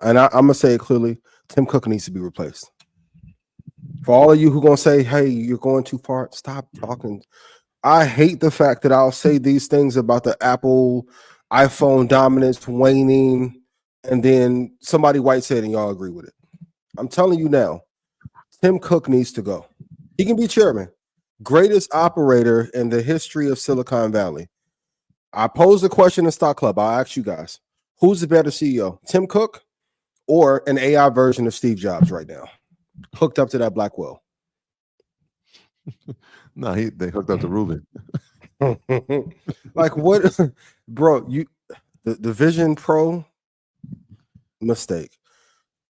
and I'm gonna say it clearly, Tim Cook needs to be replaced. For all of you who gonna say, "Hey, you're going too far," stop talking. I hate the fact that I'll say these things about the Apple iPhone dominance waning, and then somebody white said, and y'all agree with it. I'm telling you now, Tim Cook needs to go. He can be chairman, greatest operator in the history of Silicon Valley. I posed a question in Stock Club. I'll ask you guys, who's the better CEO, Tim Cook or an AI version of Steve Jobs right now, hooked up to that black well? No, they hooked up to Ruben. Like what, bro? The Vision Pro, mistake.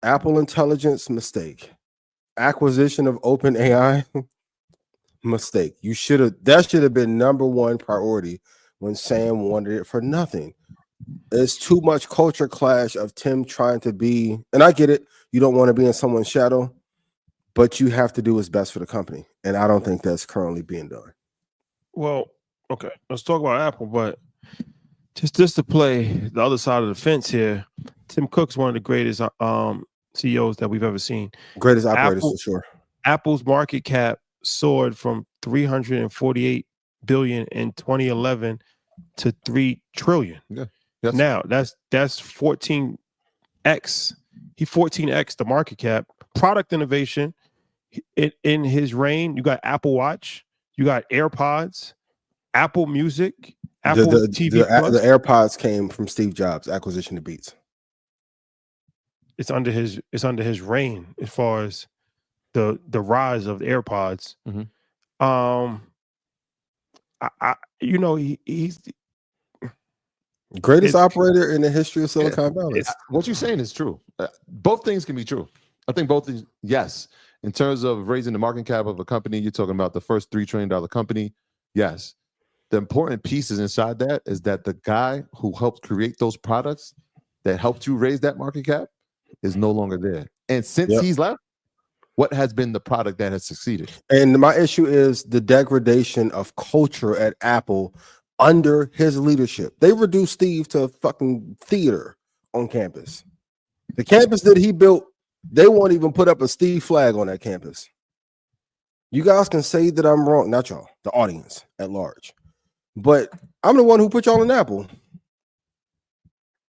Apple Intelligence, mistake. Acquisition of OpenAI, mistake. That should have been number one priority when Sam wanted it for nothing. It's too much culture clash of Tim trying to be, and I get it, you don't want to be in someone's shadow, but you have to do what's best for the company. And I don't think that's currently being done. Well, okay, let's talk about Apple, but just to play the other side of the fence here, Tim Cook's one of the greatest CEOs that we've ever seen. Greatest operators for sure. Apple's market cap soared from 348 billion in 2011 to 3 trillion. Yeah. Now that's 14x. He 14x the market cap. Product innovation. In his reign, you got Apple Watch, you got AirPods, Apple Music, Apple TV Plus. The AirPods came from Steve Jobs' acquisition of Beats. It's under his reign as far as the rise of the AirPods. Mm-hmm. He's greatest operator in the history of Silicon Valley. What you're saying is true. Both things can be true. I think both things, yes. In terms of raising the market cap of a company, you're talking about the first $3 trillion company. Yes. The important pieces inside that is that the guy who helped create those products that helped you raise that market cap is no longer there. And since he's left, what has been the product that has succeeded? And my issue is the degradation of culture at Apple under his leadership. They reduced Steve to a fucking theater on campus. The campus that he built, they won't even put up a Steve flag on that campus. You guys can say that I'm wrong, not y'all, the audience at large. But I'm the one who put y'all in Apple.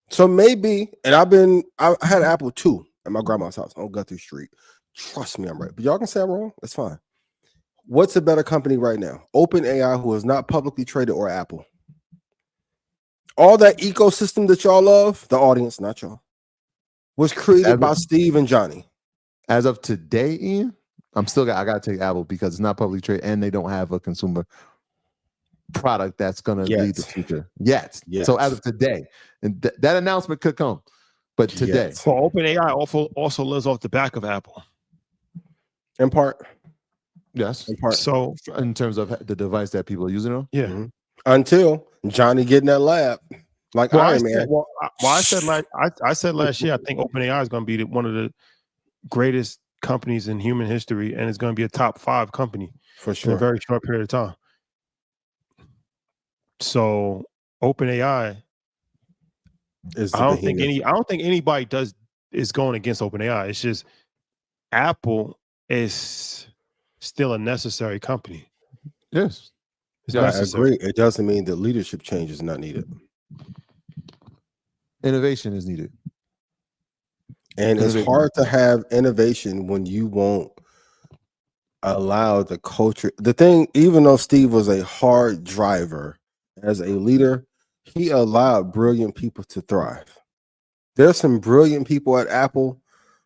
So maybe, and I had Apple 2 at my grandma's house on Guthrie Street. Trust me, I'm right. But y'all can say I'm wrong. That's fine. What's a better company right now? OpenAI, who is not publicly traded, or Apple? All that ecosystem that y'all love, the audience, not y'all, was created by Steve and Johnny. As of today, Ian, I got to take Apple because it's not publicly traded and they don't have a consumer product that's going to lead the future yet. So as of today, and that announcement could come, but today. So OpenAI also lives off the back of Apple. In part. Yes. In part. So in terms of the device that people are using on? Yeah. Mm-hmm. Until Johnny get in that lab. Like Iron Man. I said last year, I think OpenAI is going to be one of the greatest companies in human history, and it's going to be a top 5 company for sure in a very short period of time. So OpenAI I don't think anybody is going against OpenAI. It's just Apple is still a necessary company. Yes. I agree. It doesn't mean that leadership change is not needed. Innovation is needed. And it's hard to have innovation when you won't allow the culture. The thing, even though Steve was a hard driver as a leader, he allowed brilliant people to thrive. There's some brilliant people at Apple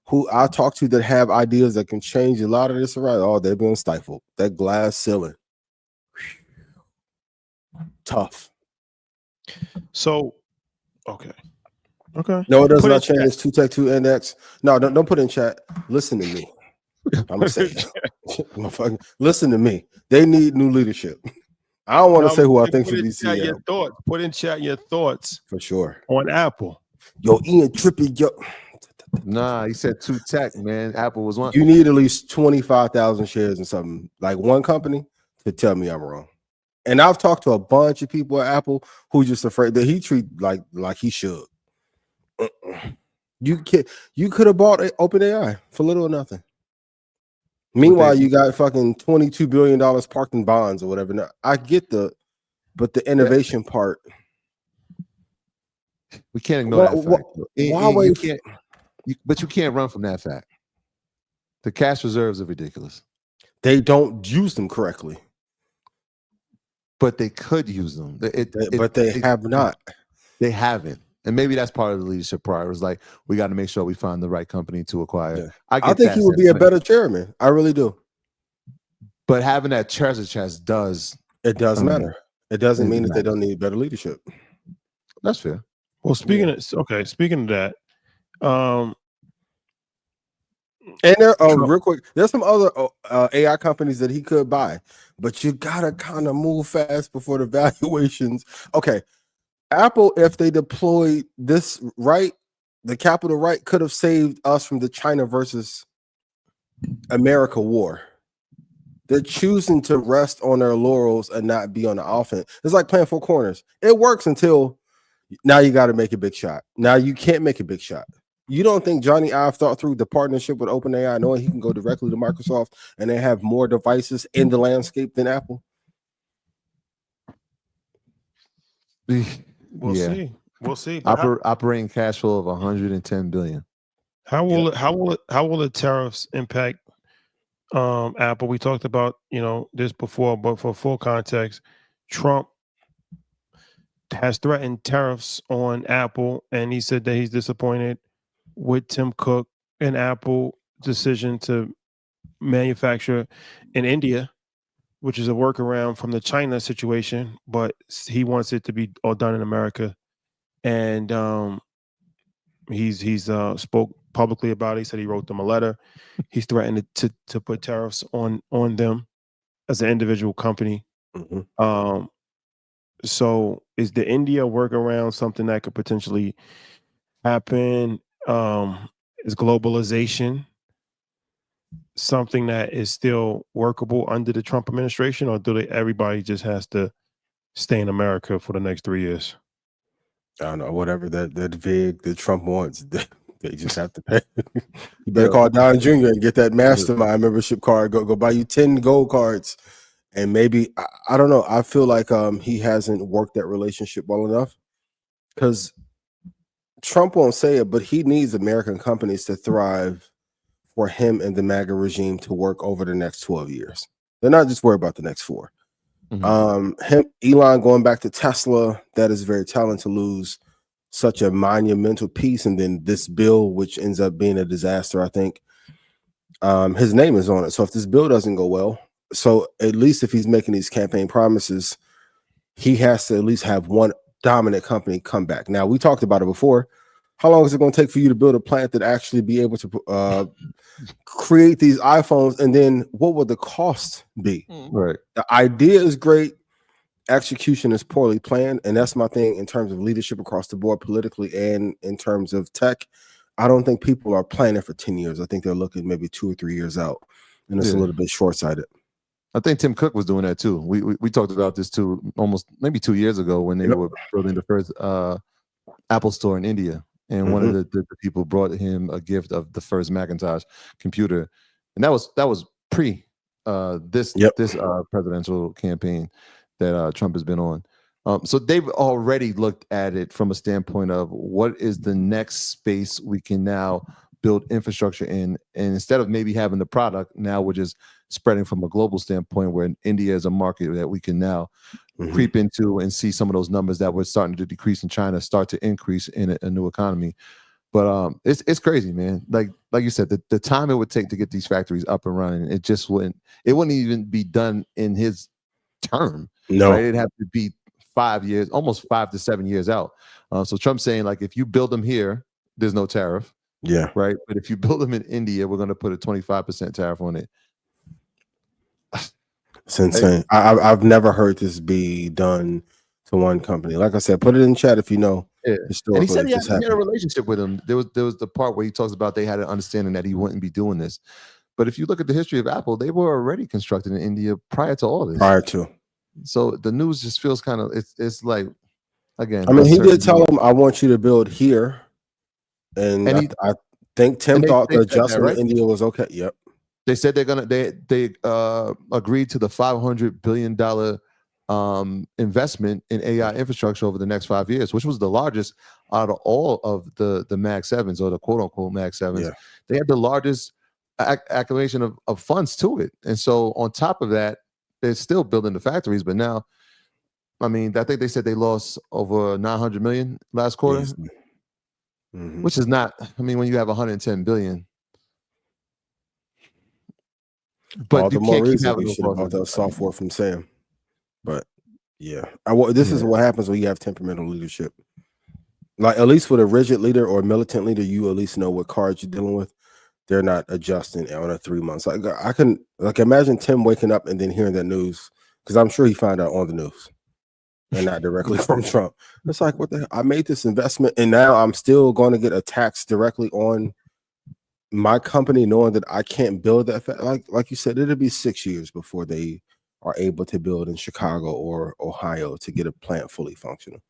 who I talk to that have ideas that can change a lot of this around. Oh, they're being stifled. That glass ceiling. Tough. So, okay. No, it does not change this 2 Tech 2 index. No, don't put in chat. Listen to me. I'm gonna say it. Listen to me. They need new leadership. I don't want to say who I think should be CEO. Put in chat your thoughts for sure on Apple. Yo, Ian Trippy, yo. Nah, he said 2 Tech, man. Apple was one. You need at least 25,000 shares in something like one company to tell me I'm wrong. And I've talked to a bunch of people at Apple who just afraid that he treat like he should. You could have bought OpenAI for little or nothing. Meanwhile, you got fucking $22 billion parked in bonds or whatever. Now, I get but the innovation part. We can't ignore that fact. Huawei, But you can't run from that fact. The cash reserves are ridiculous. They don't use them correctly. But they could use them. But they have not. They haven't. And maybe that's part of the leadership prior. It was like, we got to make sure we find the right company to acquire. Yeah. I think he would be a better chairman. I really do. But having that treasure chest does matter. It doesn't mean that they don't need better leadership. That's fair. Well, speaking of that, and there, real quick, there's some other AI companies that he could buy, but you gotta kind of move fast before the valuations. Okay, Apple, if they deployed this right, the capital right, could have saved us from the China versus America war. They're choosing to rest on their laurels and not be on the offense. It's like playing four corners. It works until now you got to make a big shot. Now you can't make a big shot. You don't think Johnny Ive thought through the partnership with OpenAI, knowing he can go directly to Microsoft and they have more devices in the landscape than Apple? We'll see. Operating cash flow of $110 billion. How will the tariffs impact Apple? We talked about this before, but for full context, Trump has threatened tariffs on Apple, and he said that he's disappointed with Tim Cook and Apple decision to manufacture in India, which is a workaround from the China situation, but he wants it to be all done in America. And he's spoke publicly about it. He said he wrote them a letter. He's threatened to put tariffs on them as an individual company. Mm-hmm. So is the India workaround something that could potentially happen? Is globalization something that is still workable under the Trump administration, or everybody just has to stay in America for the next 3 years? I don't know, whatever that VIG that Trump wants, they just have to pay. You better call Don Jr. and get that mastermind membership card. Go buy you 10 gold cards. And maybe, I don't know, I feel like he hasn't worked that relationship well enough, because Trump won't say it, but he needs American companies to thrive for him and the MAGA regime to work over the next 12 years. They're not just worried about the next 4. Elon going back to Tesla, that is very telling, to lose such a monumental piece. And then this bill, which ends up being a disaster, I think his name is on it. So if this bill doesn't go well, so at least if he's making these campaign promises, he has to at least have one dominant company come back. Now, we talked about it before. How long is it going to take for you to build a plant that actually be able to create these iPhones? And then what would the cost be? Right. The idea is great. Execution is poorly planned. And that's my thing in terms of leadership across the board, politically and in terms of tech. I don't think people are planning for 10 years. I think they're looking maybe 2 or 3 years out. And it's a little bit short-sighted. I think Tim Cook was doing that too. We talked about this too, almost maybe 2 years ago, when they were building the first Apple store in India, and one of the people brought him a gift of the first Macintosh computer, and that was pre this presidential campaign that Trump has been on. So they've already looked at it from a standpoint of what is the next space we can now build infrastructure in, and instead of maybe having the product, now we're just spreading from a global standpoint, where India is a market that we can now creep into and see some of those numbers that were starting to decrease in China start to increase in a new economy. But it's crazy, man. Like you said, the time it would take to get these factories up and running, it wouldn't even be done in his term. No, right? It'd have to be 5 years, almost 5 to 7 years out. So Trump's saying, like, if you build them here, there's no tariff. Yeah. Right. But if you build them in India, we're going to put a 25% tariff on it. It's insane. I've never heard this be done to one company. Like I said, put it in chat if you know. Yeah. And he said he had a relationship with him. There was the part where he talks about they had an understanding that he wouldn't be doing this. But if you look at the history of Apple, they were already constructed in India prior to all this. Prior to. So the news just feels kind of, it's like, again. I mean, he did tell him, I want you to build here And And I think Tim and thought they the said that, adjustment right? in India was okay. Yep. They said they agreed to the $500 billion investment in AI infrastructure over the next 5 years, which was the largest out of all of the Mag 7s, or the quote unquote Mag 7s. Yeah. They had the largest accumulation of funds to it. And so on top of that, they're still building the factories. But now, I mean, I think they said they lost over 900 million last quarter, Easily. Mhm. which is not, I mean, when you have 110 billion. But All you the more can't keep reason having we those should have bought that losses. software from Sam. But yeah, this is Yeah. what happens when you have temperamental leadership. Like, at least with a rigid leader or militant leader, you at least know what cards you're dealing with. They're not adjusting on a 3 months. Like, I can imagine Tim waking up and then hearing that news, because I'm sure he found out on the news and not directly from Trump. It's like, what the hell? I made this investment and now I'm still going to get a tax directly on my company, knowing that I can't build that. Like you said, it'll be 6 years before they are able to build in Chicago or Ohio to get a plant fully functional.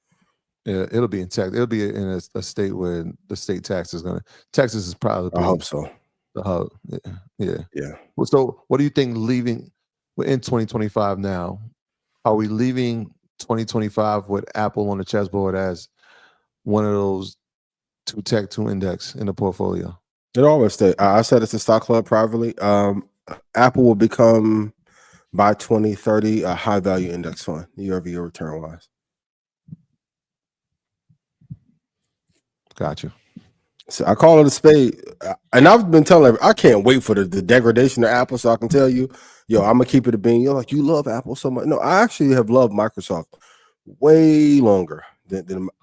Yeah, it'll be in Texas. It'll be in a state where the state tax is gonna. Texas is probably I hope so. the hub. Yeah. Yeah. Well, so what do you think leaving? We're in 2025 now. Are we leaving 2025 with Apple on the chessboard as one of those two tech, two index in the portfolio? It always stay. I said it's a stock club privately. Apple will become by 2030 a high value index fund, year-over-year return wise. Got you. So I call it a spade, and I've been telling everyone, I can't wait for the degradation of Apple, so I can tell you, yo, I'm gonna keep it a bean. You're like, you love Apple so much. No, I actually have loved Microsoft way longer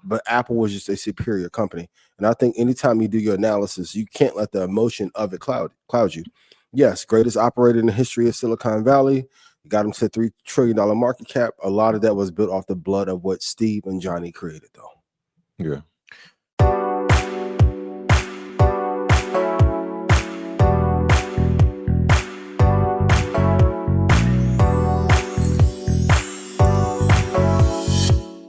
but Apple was just a superior company. And I think anytime you do your analysis, you can't let the emotion of it cloud you. Yes, greatest operator in the history of Silicon Valley. Got him to $3 trillion market cap. A lot of that was built off the blood of what Steve and Johnny created, though. Yeah.